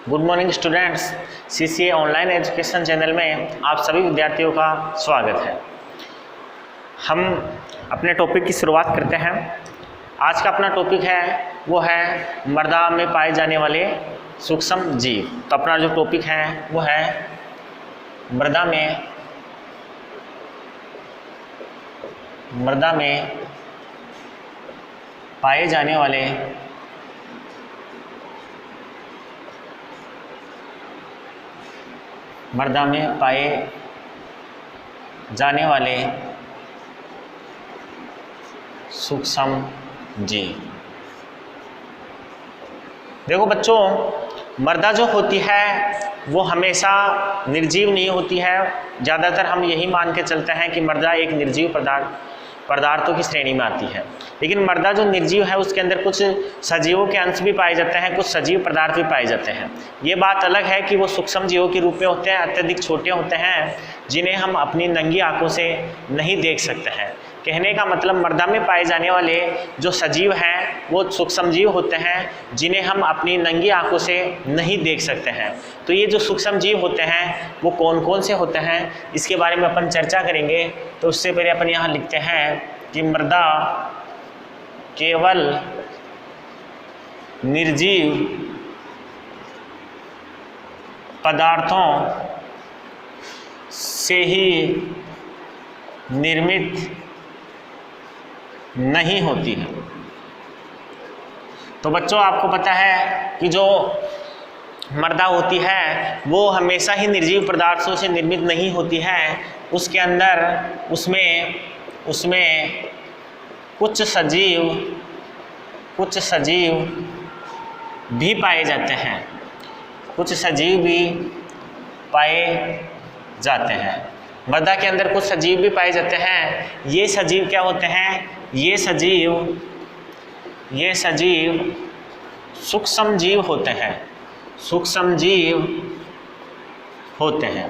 Good morning students, CCA online education channel में आप सभी विद्यार्थियों का स्वागत है। हम अपने टॉपिक की शुरुआत करते हैं। आज का अपना टॉपिक है वो है मृदा में पाए जाने वाले सूक्ष्म जीव। तो अपना जो टॉपिक है वो है मृदा में पाए जाने वाले सूक्ष्म जीव। देखो बच्चों, मृदा जो होती है वो हमेशा निर्जीव नहीं होती है। ज़्यादातर हम यही मान के चलते हैं कि मृदा एक निर्जीव पदार्थों की श्रेणी में आती है, लेकिन मृदा जो निर्जीव है उसके अंदर कुछ सजीवों के अंश भी पाए जाते हैं, कुछ सजीव पदार्थ भी पाए जाते हैं। ये बात अलग है कि वो सूक्ष्म जीवों के रूप में होते हैं, अत्यधिक छोटे होते हैं, जिन्हें हम अपनी नंगी आंखों से नहीं देख सकते हैं। कहने का मतलब मृदा में पाए जाने वाले जो सजीव हैं वो सूक्ष्म जीव होते हैं, जिन्हें हम अपनी नंगी आंखों से नहीं देख सकते हैं। तो ये जो सूक्ष्म जीव होते हैं वो कौन कौन से होते हैं, इसके बारे में अपन चर्चा करेंगे। तो उससे पहले अपन यहाँ लिखते हैं कि मृदा केवल निर्जीव पदार्थों से ही निर्मित नहीं होती है। तो बच्चों, आपको पता है कि जो मृदा होती है वो हमेशा ही निर्जीव पदार्थों से निर्मित नहीं होती है। उसके अंदर उसमें कुछ सजीव भी पाए जाते हैं, मृदा के अंदर कुछ सजीव भी पाए जाते हैं। ये सजीव क्या होते हैं? ये सजीव सूक्ष्म जीव होते हैं।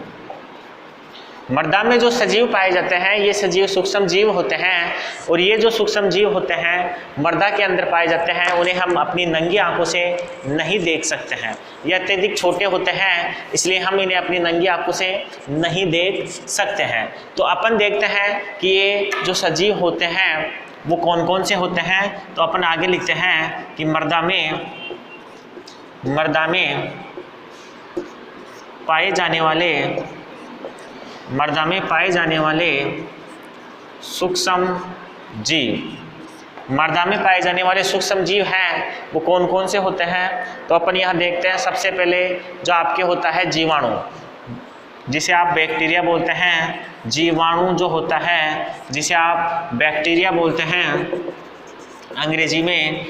मृदा में जो सजीव पाए जाते हैं ये सजीव सूक्ष्म जीव होते हैं, और ये जो सूक्ष्म जीव होते हैं मृदा के अंदर पाए जाते हैं, उन्हें हम अपनी नंगी आंखों से नहीं देख सकते हैं। ये अत्यधिक छोटे होते हैं, इसलिए हम इन्हें अपनी नंगी आंखों से नहीं देख सकते हैं। तो अपन देखते हैं कि ये जो सजीव होते हैं वो कौन कौन से होते हैं। तो अपन आगे लिखते हैं कि मृदा में पाए जाने वाले सूक्ष्म जीव हैं वो कौन कौन से होते हैं। तो अपन यहाँ देखते हैं, सबसे पहले जो आपके होता है जीवाणु, जिसे आप बैक्टीरिया बोलते हैं। जीवाणु जो होता है जिसे आप बैक्टीरिया बोलते हैं अंग्रेजी में,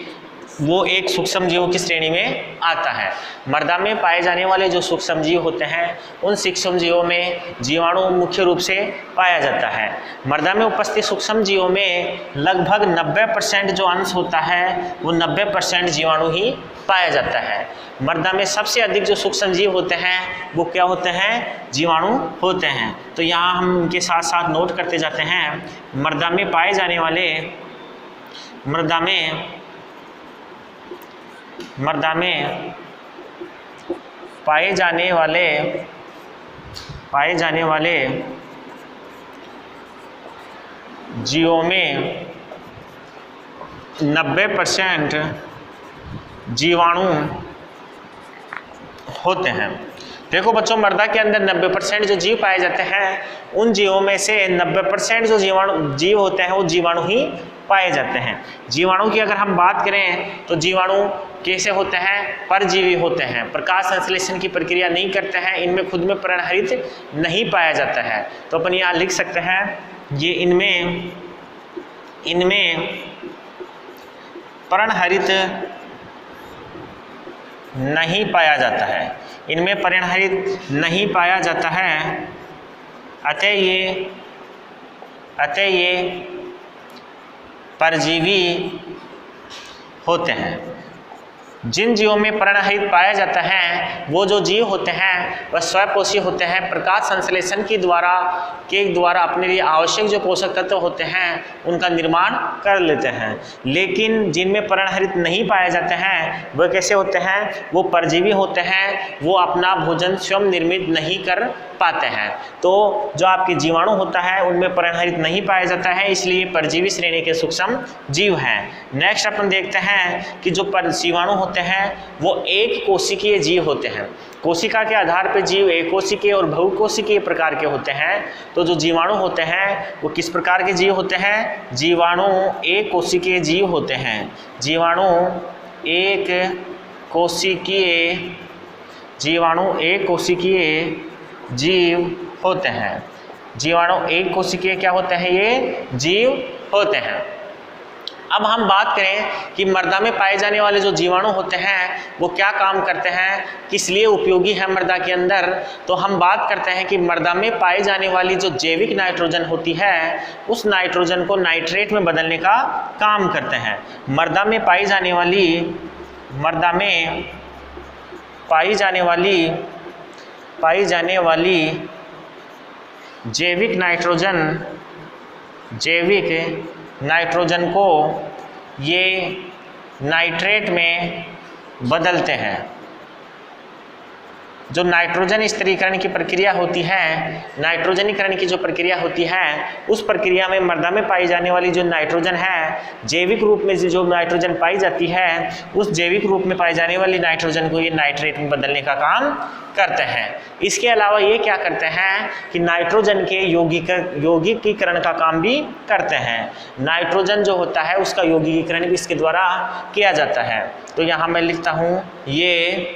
वो एक सूक्ष्म जीवों की श्रेणी में आता है। मृदा में पाए जाने वाले जो सूक्ष्म जीव होते हैं उन सूक्ष्म जीवों में जीवाणु मुख्य रूप से पाया जाता है। मृदा में उपस्थित सूक्ष्म जीवों में लगभग 90% जो अंश होता है वो 90% जीवाणु ही पाया जाता है। मृदा में सबसे अधिक जो सूक्ष्म जीव होते हैं वो क्या होते हैं? जीवाणु होते हैं। तो यहाँ हम उनके साथ साथ नोट करते जाते हैं। मृदा में पाए जाने वाले जीवों में 90% जीवाणु होते हैं। देखो बच्चों, मृदा के अंदर 90% जो जीव पाए जाते हैं उन जीवों में से 90% जो जीव होते हैं वो जीवाणु ही पाए जाते हैं। जीवाणु की अगर हम बात करें तो जीवाणु कैसे होते हैं? परजीवी होते हैं, प्रकाश संश्लेषण की प्रक्रिया नहीं करते हैं, इनमें खुद में पर्णहरित नहीं पाया जाता है। तो अपन यहाँ लिख सकते हैं ये इनमें पर्णहरित नहीं पाया जाता है, अतः ये परजीवी होते हैं। जिन जीवों में पर्णरहित पाया जाता है वो जो जीव होते हैं वह स्वपोषी होते हैं, प्रकाश संश्लेषण के द्वारा अपने लिए आवश्यक जो पोषक तत्व होते हैं उनका निर्माण कर लेते हैं। लेकिन जिनमें पर्णरहित नहीं पाए जाते हैं वह कैसे होते हैं, वो परजीवी होते हैं, वो अपना भोजन स्वयं निर्मित नहीं कर पाते हैं। तो जो आपके जीवाणु होता है उनमें पर्णरहित नहीं पाया जाता है, इसलिए परजीवी श्रेणी के सूक्ष्म जीव हैं। नेक्स्ट अपन देखते हैं कि जो जीवाणु होते हैं वो एक कोशिकीय जीव होते हैं। कोशिका के आधार पर जीव एक कोशिकीय और बहुकोशिकीय प्रकार के होते हैं। तो जो जीवाणु होते हैं वो किस प्रकार के जीव होते हैं, जीवाणु एक कोशिकीय जीव होते हैं। जीवाणु एक कोशिकीय जीव होते हैं। जीवाणु एक कोशिकीय क्या होते हैं, ये जीव होते हैं। अब हम बात करें कि मृदा में पाए जाने वाले जो जीवाणु होते हैं वो क्या काम करते हैं, किस लिए उपयोगी है मृदा के अंदर। तो हम बात करते हैं कि मृदा में पाई जाने वाली जो जैविक नाइट्रोजन होती है उस नाइट्रोजन को नाइट्रेट में बदलने का काम करते हैं। मृदा में पाई जाने वाली जैविक नाइट्रोजन को ये नाइट्रेट में बदलते हैं। जो नाइट्रोजन स्तरीकरण की प्रक्रिया होती है, नाइट्रोजनीकरण की जो प्रक्रिया होती है उस प्रक्रिया में मृदा में पाई जाने वाली जो नाइट्रोजन है, जैविक रूप में जो नाइट्रोजन पाई जाती है उस जैविक रूप में पाई जाने वाली नाइट्रोजन को ये नाइट्रेट में बदलने का काम करते हैं। इसके अलावा ये क्या करते हैं कि नाइट्रोजन के यौगिकीकरण का काम भी करते हैं। नाइट्रोजन जो होता है उसका यौगिकीकरण भी इसके द्वारा किया जाता है। तो यहाँ मैं लिखता हूँ ये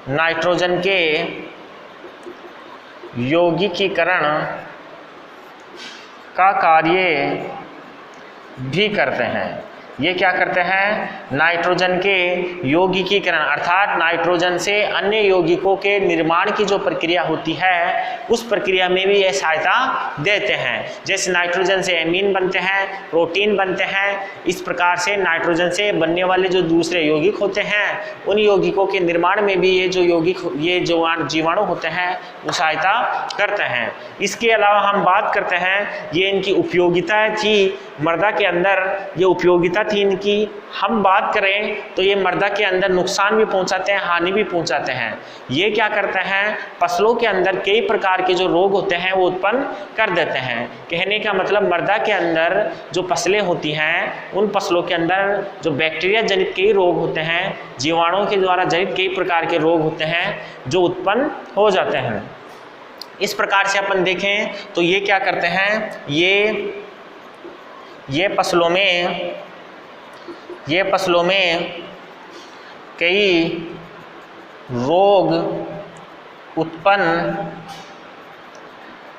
नाइट्रोजन के यौगिकीकरण का कार्य भी करते हैं। ये क्या करते हैं, नाइट्रोजन के यौगिकीकरण अर्थात नाइट्रोजन से अन्य यौगिकों के निर्माण की जो प्रक्रिया होती है उस प्रक्रिया में भी ये सहायता देते हैं। जैसे नाइट्रोजन से एमीन बनते हैं, प्रोटीन बनते हैं, इस प्रकार से नाइट्रोजन से बनने वाले जो दूसरे यौगिक होते हैं उन यौगिकों के निर्माण में भी ये जो जीवाणु होते हैं वो सहायता करते हैं। इसके अलावा हम बात करते हैं ये इनकी उपयोगिता थी मृदा के अंदर, ये उपयोगिता थी इनकी। हम बात करें तो ये मृदा के अंदर नुकसान भी पहुंचाते हैं, हानि भी पहुंचाते हैं। ये क्या करते हैं, फसलों के अंदर कई प्रकार के जो रोग होते हैं वो उत्पन्न कर देते हैं। कहने का मतलब मृदा के अंदर जो फसलें होती हैं उन फसलों के अंदर जो बैक्टीरिया जनित कई रोग होते हैं, जीवाणुओं के द्वारा जनित कई प्रकार के रोग होते हैं जो उत्पन्न हो जाते हैं। इस प्रकार से अपन देखें तो ये क्या करते हैं, ये फसलों में कई रोग उत्पन्न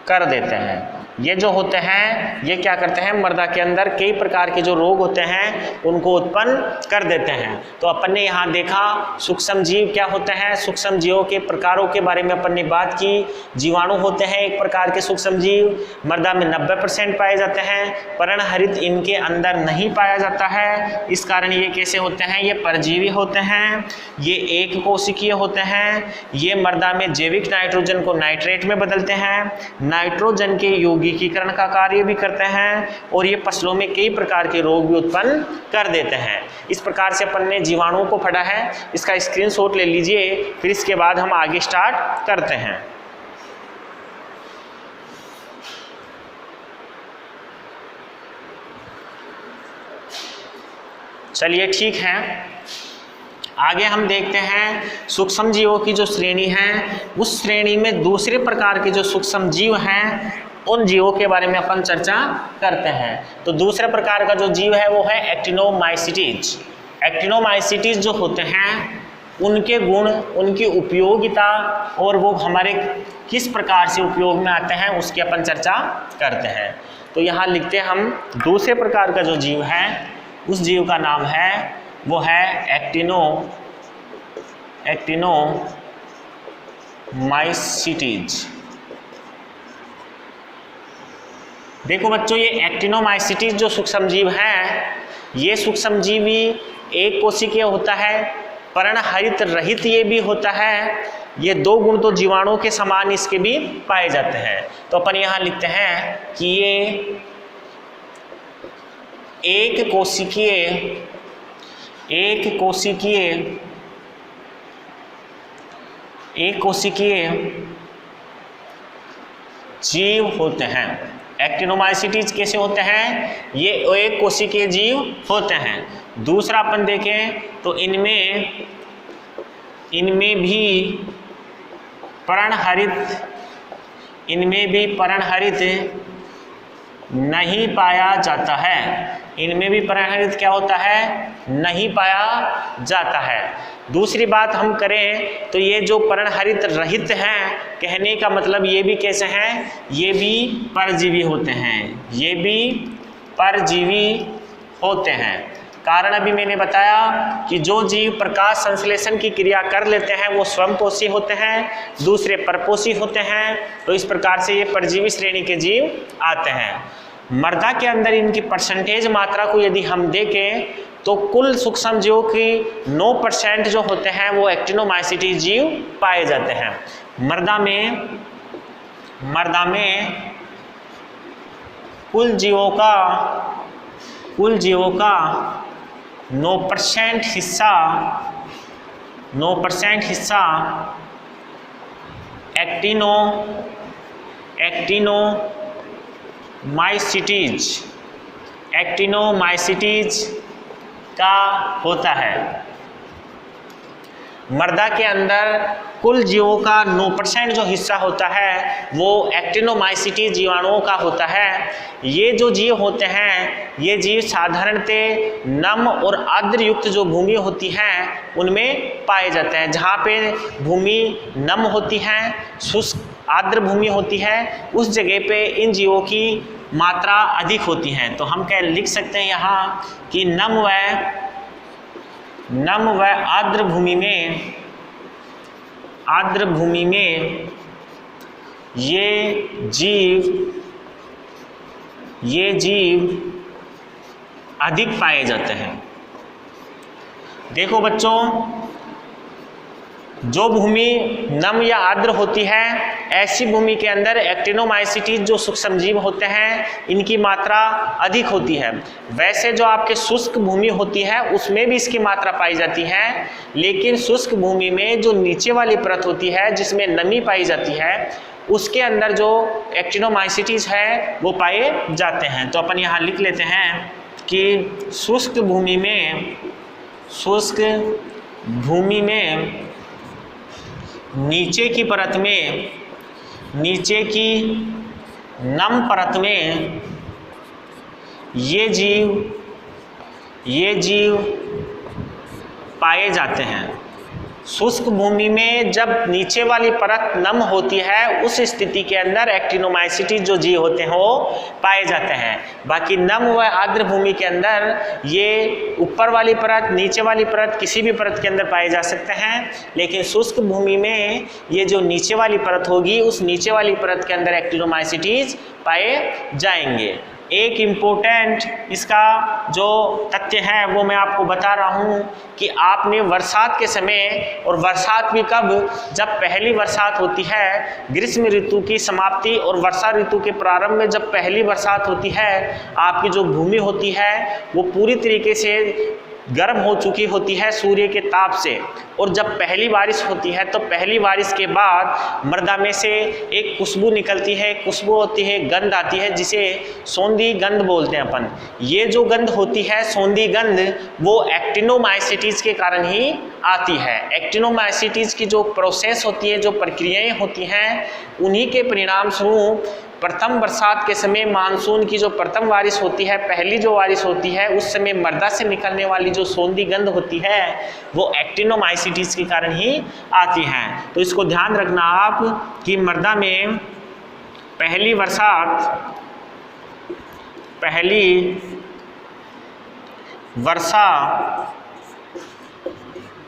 कर देते हैं। ये जो होते हैं ये क्या करते हैं, मृदा के अंदर कई प्रकार के जो रोग होते हैं उनको उत्पन्न कर देते हैं। तो अपन ने यहाँ देखा सूक्ष्म जीव क्या होते हैं, सूक्ष्म जीवों के प्रकारों के बारे में अपन ने बात की। जीवाणु होते हैं एक प्रकार के सूक्ष्म जीव, मृदा में 90% पाए जाते हैं, पर्णहरित इनके अंदर नहीं पाया जाता है। इस कारण ये कैसे होते हैं, ये परजीवी होते हैं, ये एक कोशिकीय होते हैं, ये मृदा में जैविक नाइट्रोजन को नाइट्रेट में बदलते हैं, नाइट्रोजन के यौगिकीकरण का कार्य भी करते हैं और ये फसलों में कई प्रकार के रोग भी उत्पन्न कर देते हैं। इस प्रकार से अपन ने जीवाणुओं को पढ़ा है, इसका स्क्रीनशॉट ले लीजिए, फिर इसके बाद हम आगे स्टार्ट करते हैं। चलिए ठीक है, आगे हम देखते हैं सूक्ष्म जीवों की जो श्रेणी है उस श्रेणी में दूसरे प्रकार के जो सूक्ष्म जीव हैं उन जीवों के बारे में अपन चर्चा करते हैं। तो दूसरे प्रकार का जो जीव है वो है एक्टिनोमाइसीटीज। एक्टिनोमाइसीटीज जो होते हैं उनके गुण, उनकी उपयोगिता और वो हमारे किस प्रकार से उपयोग में आते हैं उसकी अपन चर्चा करते हैं। तो यहाँ लिखते हैं हम दूसरे प्रकार का जो जीव है उस जीव का नाम है वो है एक्टिनोमाइसीटीज। देखो बच्चों, ये एक्टिनोमाइसीटीज जो सूक्ष्म जीव हैं ये सूक्ष्मजीवी एक कोशिकीय होता है, पर्णहरित रहित ये भी होता है। ये दो गुण तो जीवाणुओं के समान इसके भी पाए जाते हैं। तो अपन यहाँ लिखते हैं कि ये एक कोशिकीय जीव होते हैं। एक्टिनोमाइसीटीज कैसे होते हैं? ये एक कोशिकीय जीव होते हैं। दूसरा अपन देखें तो इनमें भी पर्णहरित नहीं पाया जाता है। इनमें भी पर्णहरित क्या होता है? नहीं पाया जाता है। दूसरी बात हम करें तो ये जो पर्णहरित रहित हैं, कहने का मतलब ये भी कैसे हैं? ये भी परजीवी होते हैं। ये भी परजीवी होते हैं। कारण अभी मैंने बताया कि जो जीव प्रकाश संश्लेषण की क्रिया कर लेते हैं वो स्वयंपोषी होते हैं, दूसरे परपोषी होते हैं। तो इस प्रकार से ये परजीवी श्रेणी के जीव आते हैं। मृदा के अंदर इनकी परसेंटेज मात्रा को यदि हम देखें तो कुल सूक्ष्म जीवों की 9% जो होते हैं वो एक्टिनोमाइसीटी जीव पाए जाते हैं। मृदा में कुल जीवों का 9% हिस्सा एक्टिनोमाइसीटीज का होता है। मृदा के अंदर कुल जीवों का 9% जो हिस्सा होता है वो एक्टिनोमाइसीटी जीवाणुओं का होता है। ये जो जीव होते हैं ये जीव साधारणतः नम और आर्द्र युक्त जो भूमि होती है उनमें पाए जाते हैं। जहाँ पे भूमि नम होती है, शुष्क आर्द्र भूमि होती है, उस जगह पे इन जीवों की मात्रा अधिक होती है। तो हम क्या लिख सकते हैं यहाँ कि नम व आर्द्र भूमि में ये जीव अधिक पाए जाते हैं। देखो बच्चों, जो भूमि नम या आर्द्र होती है ऐसी भूमि के अंदर एक्टिनोमाइसीटीज जो सूक्ष्मजीव होते हैं इनकी मात्रा अधिक होती है। वैसे जो आपके शुष्क भूमि होती है उसमें भी इसकी मात्रा पाई जाती है, लेकिन शुष्क भूमि में जो नीचे वाली परत होती है जिसमें नमी पाई जाती है उसके अंदर जो एक्टिनोमाइसीटीज है वो पाए जाते हैं। तो अपन यहाँ लिख लेते हैं कि शुष्क भूमि में नीचे की नम परत में ये जीव पाए जाते हैं। शुष्क भूमि में जब नीचे वाली परत नम होती है उस स्थिति के अंदर एक्टिनोमाइसीटीज जो जीव होते हैं वो पाए जाते हैं। बाकी नम व आर्द्र भूमि के अंदर ये ऊपर वाली परत नीचे वाली परत किसी भी परत के अंदर पाए जा सकते हैं, लेकिन शुष्क भूमि में ये जो नीचे वाली परत होगी उस नीचे वाली परत के अंदर एक्टिनोमाइसीटीज पाए जाएंगे। एक इम्पोर्टेंट इसका जो तथ्य है वो मैं आपको बता रहा हूँ कि आपने बरसात के समय, और बरसात भी कब, जब पहली बरसात होती है, ग्रीष्म ऋतु की समाप्ति और वर्षा ऋतु के प्रारंभ में जब पहली बरसात होती है आपकी जो भूमि होती है वो पूरी तरीके से गर्म हो चुकी होती है सूर्य के ताप से, और जब पहली बारिश होती है तो पहली बारिश के बाद मृदा में से एक खुशबू निकलती है, खुशबू होती है, गंध आती है जिसे सौंधी गंध बोलते हैं अपन। ये जो गंध होती है सौंधी गंध वो एक्टिनोमाइसीटीज के कारण ही आती है। एक्टिनोमाइसीटीज की जो प्रोसेस होती है, जो प्रक्रियाएं होती हैं, उन्हीं के परिणाम स्वरूप प्रथम बरसात के समय मानसून की जो प्रथम बारिश होती है, पहली जो बारिश होती है, उस समय मृदा से निकलने वाली जो सौंधी गंध होती है वो एक्टिनोमाइसीटीज के कारण ही आती है। तो इसको ध्यान रखना आप कि मृदा में पहली वर्षा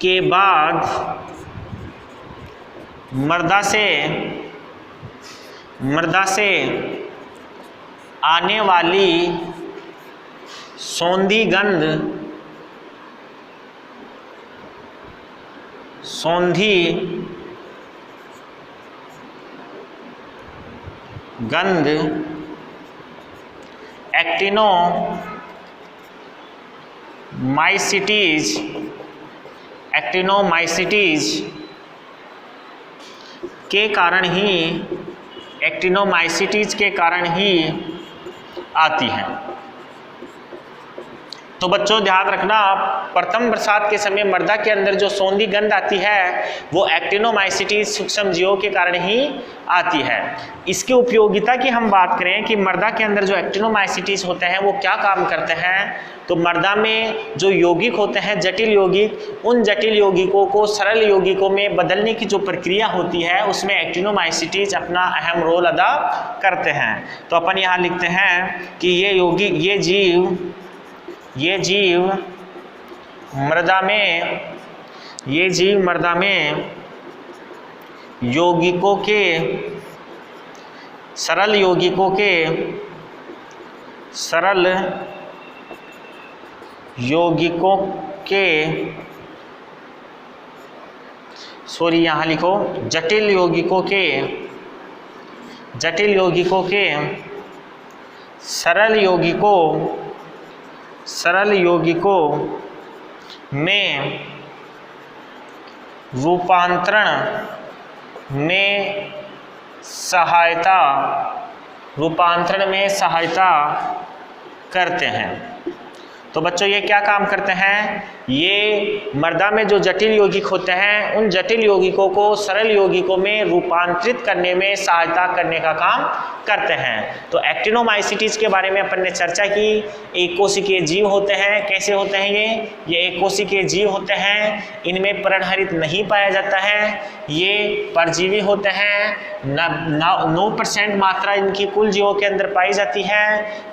के बाद मृदा से आने वाली सौंधी गंध, सौंधी गंध एक्टिनोमाइसिटीज, एक्टिनोमाइसिटीज के कारण ही, एक्टिनोमाइसिटीज के कारण ही आती है। तो बच्चों ध्यान रखना, प्रथम बरसात के समय मृदा के अंदर जो सौंधी गंध आती है वो एक्टिनोमाइसिटीज सूक्ष्मजीवों के कारण ही आती है। इसकी उपयोगिता की हम बात करें कि मृदा के अंदर जो एक्टिनोमाइसिटीज होते हैं वो क्या काम करते हैं, तो मृदा में जो यौगिक होते हैं, जटिल यौगिक, उन जटिल यौगिकों को सरल यौगिकों में बदलने की जो प्रक्रिया होती है उसमें एक्टिनोमाइसिटीज अपना अहम रोल अदा करते हैं। तो अपन यहाँ लिखते हैं कि ये यौगिक, ये जीव मृदा में, ये जीव मृदा में यौगिकों के, सरल यौगिकों के, सरल यौगिकों के, सॉरी यहाँ लिखो जटिल यौगिकों के, जटिल यौगिकों के सरल यौगिकों, सरल यौगिकों में रूपांतरण में सहायता, रूपांतरण में सहायता करते हैं। तो बच्चों ये क्या काम करते हैं, ये मृदा में जो जटिल यौगिक होते हैं उन जटिल यौगिकों को सरल यौगिकों में रूपांतरित करने में सहायता करने का काम करते हैं। तो एक्टिनोमाइसिटीज के बारे में अपन ने चर्चा की। एक कोशिकीय जीव होते हैं। कैसे होते हैं ये एक कोशिकीय जीव होते हैं, इनमें पर्णहरित नहीं पाया जाता है, ये परजीवी होते हैं। 9% मात्रा इनकी कुल जीवों के अंदर पाई जाती है।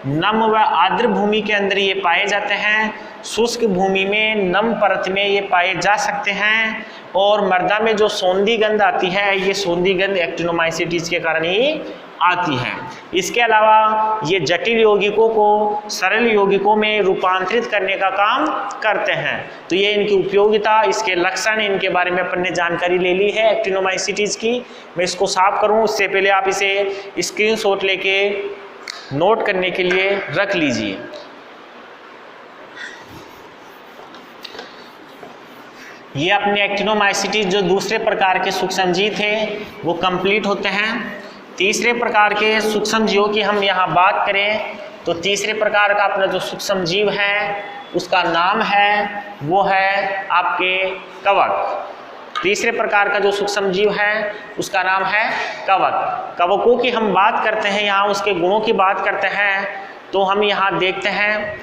नम व आर्द्र भूमि के अंदर ये पाए जाते हैं, शुष्क भूमि में नम परत में ये पाए जा सकते हैं। और मृदा में जो सौंधी गंध आती है ये सौंधी गंध एक्टिनोमाइसिटीज के कारण ही आती है। इसके अलावा ये जटिल यौगिकों को सरल यौगिकों में रूपांतरित करने का काम करते हैं। तो ये इनकी उपयोगिता, इसके लक्षण, इनके बारे में अपन ने जानकारी ले ली है एक्टिनोमाइसिटीज की। मैं इसको साफ करूं उससे पहले आप इसे स्क्रीनशॉट लेके नोट करने के लिए रख लीजिए। ये अपने एक्टिनोमाइसिटीज जो दूसरे प्रकार के सूक्ष्मजीव थे वो कंप्लीट होते हैं। तीसरे प्रकार के सूक्ष्मजीवों की हम यहाँ बात करें तो तीसरे प्रकार का अपना जो सूक्ष्मजीव है उसका नाम है वो है आपके कवक। तीसरे प्रकार का जो सूक्ष्मजीव है उसका नाम है कवक। कवकों की हम बात करते हैं, यहाँ उसके गुणों की बात करते हैं तो हम यहाँ देखते हैं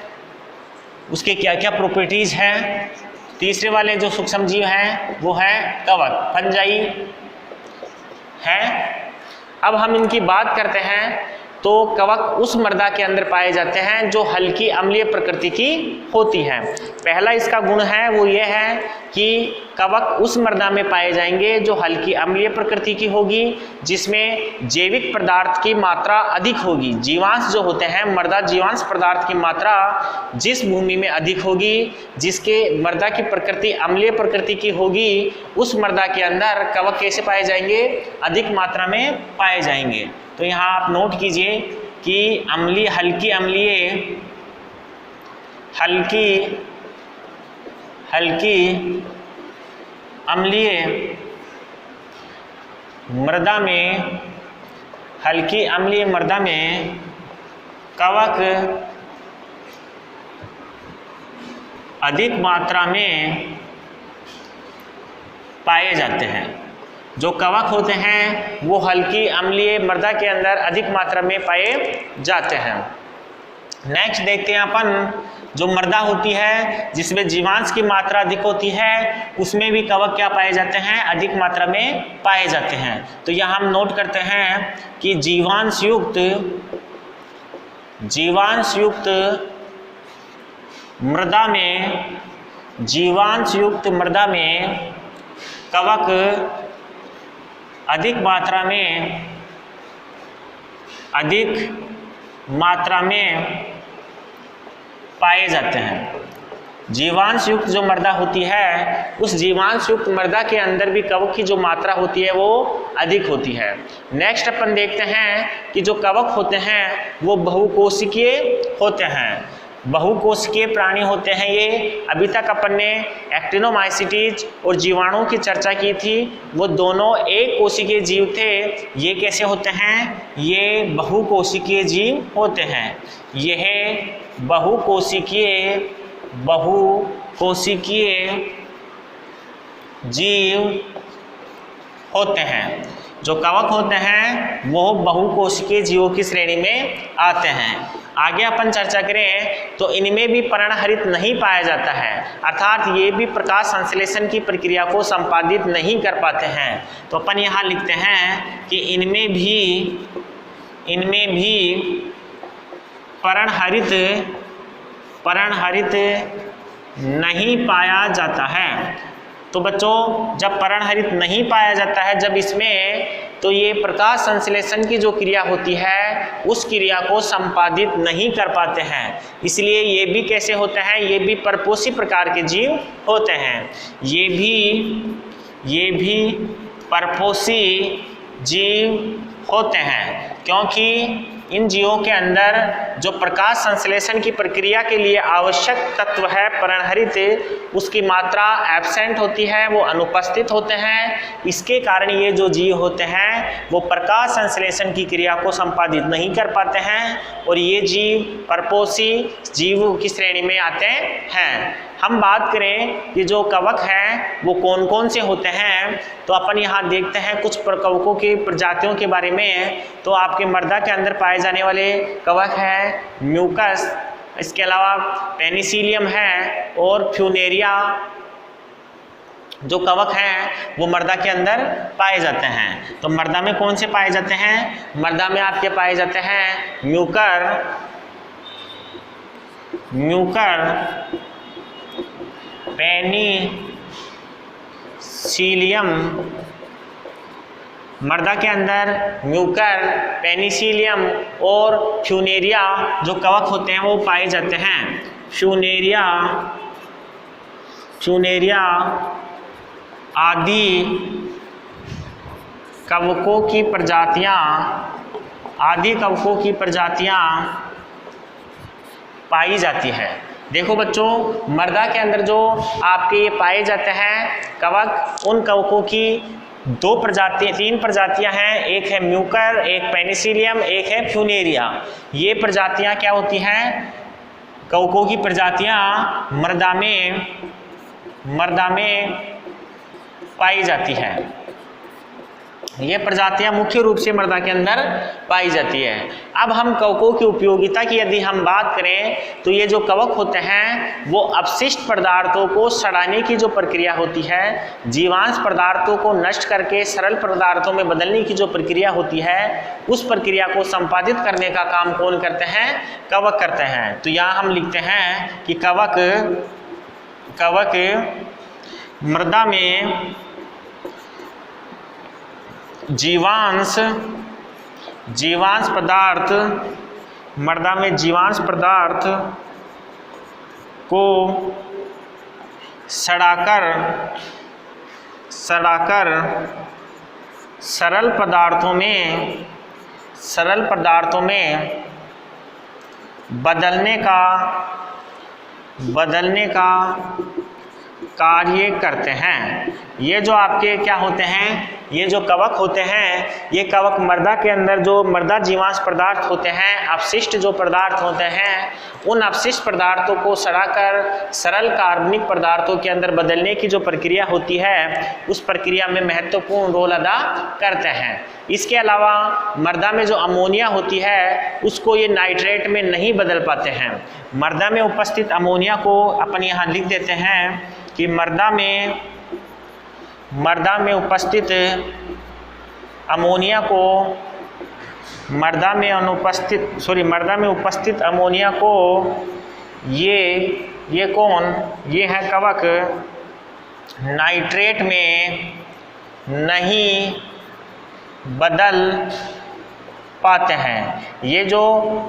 उसके क्या क्या प्रॉपर्टीज हैं। तीसरे वाले जो सूक्ष्मजीव हैं वो है कवक, फंजाई है। अब हम इनकी बात करते हैं तो कवक उस मृदा के अंदर पाए जाते हैं जो हल्की अम्लीय प्रकृति की होती है। पहला इसका गुण है वो ये है कि कवक उस मृदा में पाए जाएंगे जो हल्की अम्लीय प्रकृति की होगी, जिसमें जैविक पदार्थ की मात्रा अधिक होगी। जीवांश जो होते हैं, मृदा जीवांश पदार्थ की मात्रा जिस भूमि में अधिक होगी, जिसके मृदा की प्रकृति अम्लीय प्रकृति की होगी, उस मृदा के अंदर कवक कैसे पाए जाएंगे, अधिक मात्रा में पाए जाएंगे। तो यहाँ आप नोट कीजिए कि अम्लीय, हल्की अम्लीय, हल्की अम्लीय मृदा में, हल्की अम्लीय मृदा में कवक अधिक मात्रा में पाए जाते हैं। जो कवक होते हैं वो हल्की अम्लीय मृदा के अंदर अधिक मात्रा में पाए जाते हैं। नेक्स्ट देखते हैं अपन, जो मृदा होती है जिसमें जीवांश की मात्रा अधिक होती है उसमें भी कवक क्या पाए जाते हैं, अधिक मात्रा में पाए जाते हैं। तो यहाँ हम नोट करते हैं कि जीवांश युक्त मृदा में, जीवांश युक्त मृदा में कवक अधिक मात्रा में पाए जाते हैं। जीवांश युक्त जो मृदा होती है उस जीवांश युक्त मृदा के अंदर भी कवक की जो मात्रा होती है वो अधिक होती है। नेक्स्ट अपन देखते हैं कि जो कवक होते हैं वो बहुकोशिकीय होते हैं। बहुकोशिकीय प्राणी होते हैं ये। अभी तक अपन ने एक्टिनोमाइसीटीज और जीवाणुओं की चर्चा की थी, वो दोनों एक कोशिकीय जीव थे। ये कैसे होते हैं? ये बहुकोशिकीय जीव होते हैं। यह बहुकोशिकीय जीव होते हैं। जो कवक होते हैं वो बहुकोशिकीय जीवों की श्रेणी में आते हैं। आगे अपन चर्चा करें तो इनमें भी पर्णहरित नहीं पाया जाता है, अर्थात ये भी प्रकाश संश्लेषण की प्रक्रिया को संपादित नहीं कर पाते हैं। तो अपन यहाँ लिखते हैं कि इनमें भी पर्णहरित नहीं पाया जाता है। तो बच्चों जब पर्णहरित नहीं पाया जाता है जब इसमें, तो ये प्रकाश संश्लेषण की जो क्रिया होती है उस क्रिया को संपादित नहीं कर पाते हैं। इसलिए ये भी कैसे होते हैं? ये भी परपोषी प्रकार के जीव होते हैं। ये भी परपोषी जीव होते हैं, क्योंकि इन जीवों के अंदर जो प्रकाश संश्लेषण की प्रक्रिया के लिए आवश्यक तत्व है पर्णहरित, उसकी मात्रा एब्सेंट होती है, वो अनुपस्थित होते हैं। इसके कारण ये जो जीव होते हैं वो प्रकाश संश्लेषण की क्रिया को संपादित नहीं कर पाते हैं और ये जीव परपोषी जीवों की श्रेणी में आते हैं। हम बात करें कि जो कवक हैं वो कौन कौन से होते हैं, तो अपन यहाँ देखते हैं कुछ कवकों की प्रजातियों के बारे में। तो आपके मृदा के अंदर पाए जाने वाले कवक हैं म्यूकस, इसके अलावा पेनिसिलियम है और फ्यूनेरिया जो कवक हैं वो मृदा के अंदर पाए जाते हैं। तो मृदा में कौन से पाए जाते हैं? मृदा में आपके पाए जाते हैं म्यूकर, पेनिसिलियम। मृदा के अंदर म्यूकर, पेनिसिलियम और फ्यूनेरिया जो कवक होते हैं वो पाए जाते हैं। फ्यूनेरिया आदि कवकों की प्रजातियां पाई जाती है। देखो बच्चों, मृदा के अंदर जो आपके ये पाए जाते हैं कवक, उन कवकों की तीन प्रजातियां हैं। एक है म्यूकर, एक पेनिसिलियम, एक है फ्यूनेरिया। ये प्रजातियां क्या होती हैं? कवकों की प्रजातियां मृदा में पाई जाती है। ये प्रजातियां मुख्य रूप से मृदा के अंदर पाई जाती है। अब हम कवकों की उपयोगिता की यदि हम बात करें तो ये जो कवक होते हैं वो अपशिष्ट पदार्थों को सड़ाने की जो प्रक्रिया होती है, जीवांश पदार्थों को नष्ट करके सरल पदार्थों में बदलने की जो प्रक्रिया होती है, उस प्रक्रिया को संपादित करने का काम कौन करते हैं? कवक करते हैं। तो यहाँ हम लिखते हैं कि कवक मृदा में जीवांश पदार्थ को सड़ाकर सरल पदार्थों में बदलने का कार्य करते हैं। ये जो आपके क्या होते हैं? ये जो कवक होते हैं, ये कवक मृदा के अंदर जो मृदा जीवांश पदार्थ होते हैं, अपशिष्ट जो पदार्थ होते हैं, उन अपशिष्ट पदार्थों को सड़ाकर सरल कार्बनिक पदार्थों के अंदर बदलने की जो प्रक्रिया होती है, उस प्रक्रिया में महत्वपूर्ण रोल अदा करते हैं। इसके अलावा मृदा में जो अमोनिया होती है उसको ये नाइट्रेट में नहीं बदल पाते हैं। मृदा में उपस्थित अमोनिया को अपन यहाँ लिख देते हैं कि मृदा में उपस्थित अमोनिया को ये कौन? ये है कवक नाइट्रेट में नहीं बदल पाते हैं। ये जो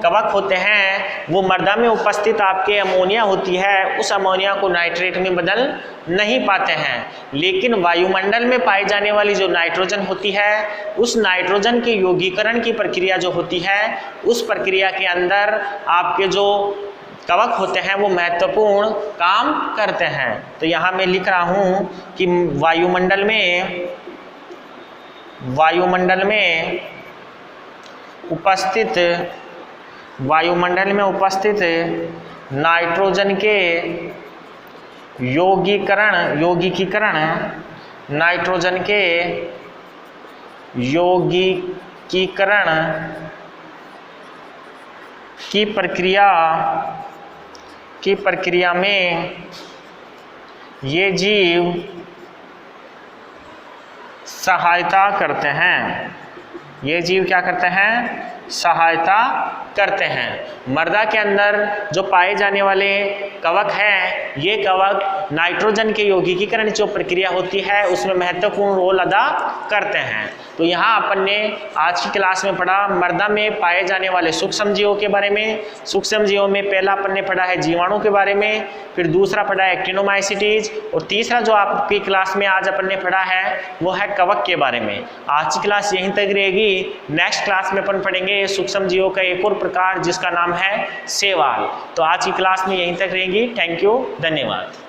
कवक होते हैं वो मृदा में उपस्थित आपके अमोनिया होती है, उस अमोनिया को नाइट्रेट में बदल नहीं पाते हैं, लेकिन वायुमंडल में पाई जाने वाली जो नाइट्रोजन होती है उस नाइट्रोजन के यौगीकरण की प्रक्रिया जो होती है उस प्रक्रिया के अंदर आपके जो कवक होते हैं वो महत्वपूर्ण काम करते हैं। तो यहाँ मैं लिख रहा हूँ कि वायुमंडल में उपस्थित नाइट्रोजन के यौगिकीकरण की प्रक्रिया में ये जीव सहायता करते हैं। ये जीव क्या करते हैं? सहायता करते हैं। मृदा के अंदर जो पाए जाने वाले कवक हैं, ये कवक नाइट्रोजन के यौगिकीकरण जो प्रक्रिया होती है उसमें महत्वपूर्ण रोल अदा करते हैं। तो यहाँ अपन ने आज की क्लास में पढ़ा मृदा में पाए जाने वाले सूक्ष्म जीवों के बारे में। सूक्ष्म जीवों में पहला अपन ने पढ़ा है जीवाणु के बारे में, फिर दूसरा पढ़ा है एक्टिनोमाइसीटीज, और तीसरा जो आपकी क्लास में आज अपन ने पढ़ा है वो है कवक के बारे में। आज की क्लास यहीं तक रहेगी। नेक्स्ट क्लास में अपन पढ़ेंगे सूक्ष्म जीवों का एक और प्रकार जिसका नाम है शैवाल। तो आज की क्लास में यहीं तक रहेगी। थैंक यू, धन्यवाद।